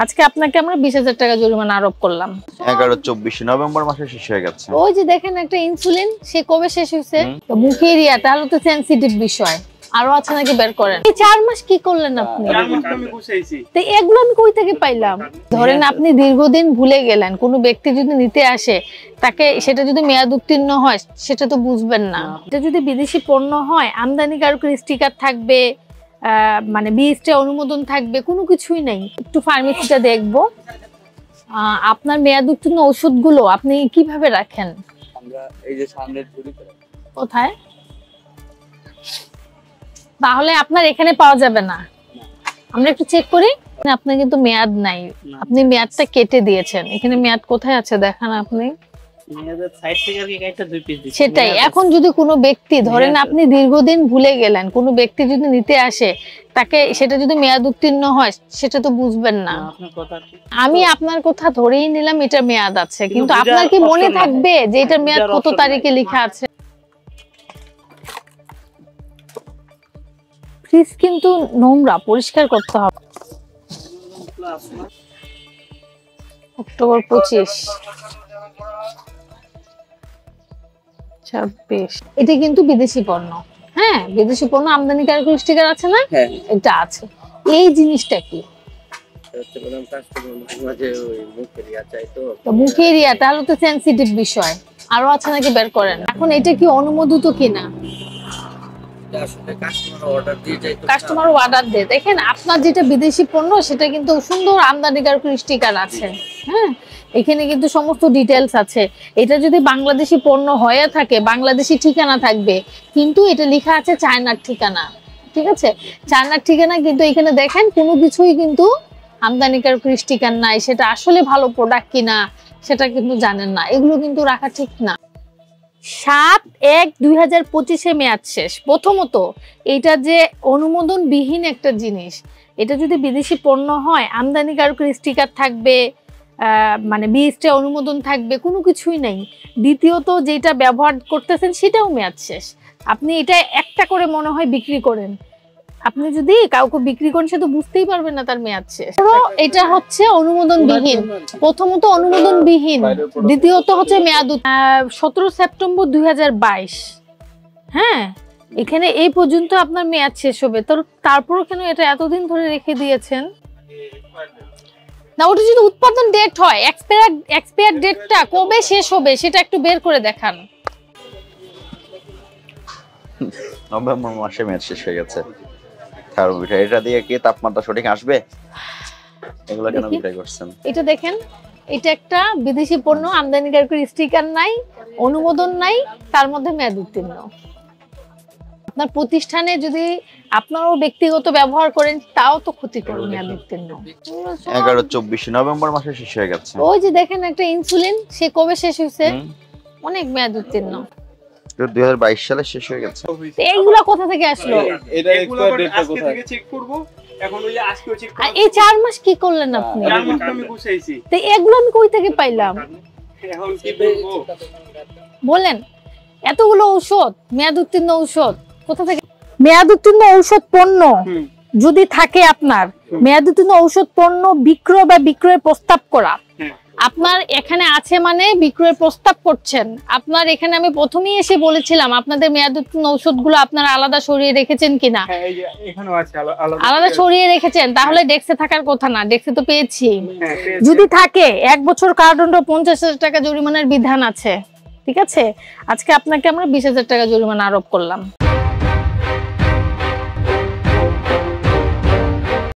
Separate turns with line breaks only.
আজকে আপনাকে আমরা 20,000 টাকা জরিমানা আরোপ করলাম।
11-24 নভেম্বর মাসে শেষ হয়ে গেছে।
ওই যে দেখেন একটা ইনসুলিন, সে কবে শেষ হয়েছে? তো মুখের ইয়া, তাহলে তো সেনসিটিভ বিষয়। আরো আছে নাকি বের করেন। এই 4 মাস কি করলেন আপনি?
4 মাস আমি গুছাইছি।
তো এগুলো আমি কই থেকে পাইলাম? ধরেন আপনি দীর্ঘদিন ভুলে গেলেন, কোনো ব্যক্তি যদি নিতে আসে তাকে, সেটা যদি মেয়াদ উত্তীর্ণ হয় সেটা তো বুঝবেন না। এটা যদি বিদেশি পণ্য হয়, আমদানিকারকের স্টিকার থাকবে, মানে বিএসটি অনুমোদন থাকবে, কোনো কিছুই নাই। একটু ফার্মেসিটা দেখবো। আপনার মেয়াদ উত্তীর্ণ ওষুধগুলো আপনি কিভাবে রাখেন?
আমরা এই যে সামনের ঝুড়িতে।
কোথায়? তাহলে আপনার এখানে পাওয়া যাবে না। আমরা একটু চেক করি। আপনার কিন্তু মেয়াদ নাই, আপনি মেয়াদটা কেটে দিয়েছেন। এখানে মেয়াদ কোথায় আছে দেখান আপনি। সেটাই। এখন যদি কোনো ব্যক্তি, ধরেন আপনি দীর্ঘদিন ভুলে গেলেন, কোনো ব্যক্তি যদি নিতে আসে তাকে, সেটা যদি মেয়াদ উত্তীর্ণ হয় সেটা তো বুঝবেন না। আমি আপনার কথা ধরেই নিলাম এটা মেয়াদ আছে, কিন্তু আপনার কি মনে থাকবে যে এটা মেয়াদ কত তারিখে লেখা আছে? ফ্রিজ কিন্তু নোংরা, পরিষ্কার করতে হবে। অক্টোবর 25, 26। এটা কিন্তু বিদেশি পণ্য। হ্যাঁ, বিদেশি পণ্য, আমদানিকারকের স্টিকার আছে না? এটা আছে। এই জিনিসটা কি? মুখের ইয়া, তাহলে তো সেনসিটিভ বিষয়। আরো আছে নাকি বের করেন। এখন এটা কি অনুমোদিত কিনা? কাস্টমার অর্ডার দিয়ে দেখেন, আপনার যেটা বিদেশি পণ্য সেটা কিন্তু সুন্দর আমদানিকারকের স্টিকার আছে। হ্যাঁ, এখানে কিন্তু সমস্ত ডিটেলস আছে। এটা যদি বাংলাদেশি পণ্য হয়ে থাকে, বাংলাদেশি ঠিকানা থাকবে, কিন্তু এটা লেখা আছে চায়নার ঠিকানা। ঠিক আছে, চায়নার ঠিকানা, কিন্তু এখানে দেখেন কোনো কিছুই কিন্তু আমদানিকারকের স্টিকার নাই। সেটা আসলে ভালো প্রোডাক্ট কিনা সেটা কিন্তু জানেন না। এগুলো কিন্তু রাখা ঠিক না। 7/1/2025 মেয়াদ শেষ। প্রথমত এটা যে অনুমোদনবিহীন একটা জিনিস, এটা যদি বিদেশি পণ্য হয়, আমদানিকারকের স্টিকার থাকবে, মানে বিএসটি অনুমোদন থাকবে, কোনো কিছুই নাই। দ্বিতীয়ত যেটা ব্যবহার করতেছেন সেটাও মেয়াদ শেষ। আপনি এটা একটা করে মনে হয় বিক্রি করেন, আপনি যদি কাউকে বিক্রি করেন সে তো বুঝতেই পারবেন না তার মেয়াদ শেষ। এটা হচ্ছে অনুমোদনবিহীন। প্রথমত অনুমোদনবিহীন, দ্বিতীয়ত হচ্ছে মেয়াদ 17 সেপ্টেম্বর 2022। হ্যাঁ, এখানে এই পর্যন্ত আপনার মেয়াদ শেষ হবে। তো তারপরও কেন এটা এতদিন ধরে রেখে দিয়েছেন? না, ওটা যদি উৎপাদন ডেট হয়, এক্সপায়ার ডেটটা কবে শেষ হবে সেটা একটু বের করে দেখান।
নভেম্বর মাসে মেয়াদ শেষ হয়ে গেছে। থার্মোমিটার, এটা দিয়ে কি তাপমাত্রা সঠিক আসবে? এগুলো কেন বিক্রি করছেন? এটা
দেখেন, এটা একটা বিদেশি পণ্য, আমদানিকারকের স্টিকার নাই, অনুমোদন নাই, তার মধ্যে মেয়াদ উত্তীর্ণ। আপনার প্রতিষ্ঠানে যদি আপনারও ব্যক্তিগত ব্যবহার করেন তাও তো ক্ষতিকর। মেয়াদ উত্তীর্ণ
11-24 নভেম্বর মাসে শেষ হয়ে গেছে।
ওই যে দেখেন একটা ইনসুলিন, সে কবে শেষ হয়েছে? অনেক মেয়াদ উত্তীর্ণ।
2022 সালে শেষ হয়ে গেছে।
এইগুলা কোথা থেকে আসলো?
এটা এক্সপায়ার ডেটটা কোথায়? আজকে থেকে চেক করব। এখন ওই যে আজকেও চেক করব।
এই 4 মাস কি করলেন আপনি?
4 মাস আমি গুছাইছি।
তো এগুলো আমি কই থেকে পাইলাম?
এখন কি বলবো
বলেন। এতগুলো ঔষধ, মেয়াদ উত্তীর্ণ ঔষধ কোথা থেকে? মেয়াদ উত্তীর্ণ ঔষধ পণ্য যদি থাকে আপনার, মেয়াদ উত্তীর্ণ ঔষধ পণ্য বিক্রয় বা বিক্রয়ের প্রস্তাব করা, আপনার এখানে আছে মানে বিক্রয়ের প্রস্তাব করছেন। আপনার এখানে আমি প্রথমেই এসে বলেছিলাম আপনাদের মেয়াদ উত্তীর্ণ ঔষধগুলো আপনারা আলাদা সরিয়ে রেখেছেন কিনা?
এখানেও আছে
আলাদা সরিয়ে রেখেছেন, তাহলে ডেস্কে থাকার কথা না। ডেস্কে তো পেয়েছি। যদি থাকে 1 বছর কারাদণ্ড, 50,000 টাকা জরিমানার বিধান আছে। ঠিক আছে, আজকে আপনাকে আমরা 20,000 টাকা জরিমানা আরোপ করলাম।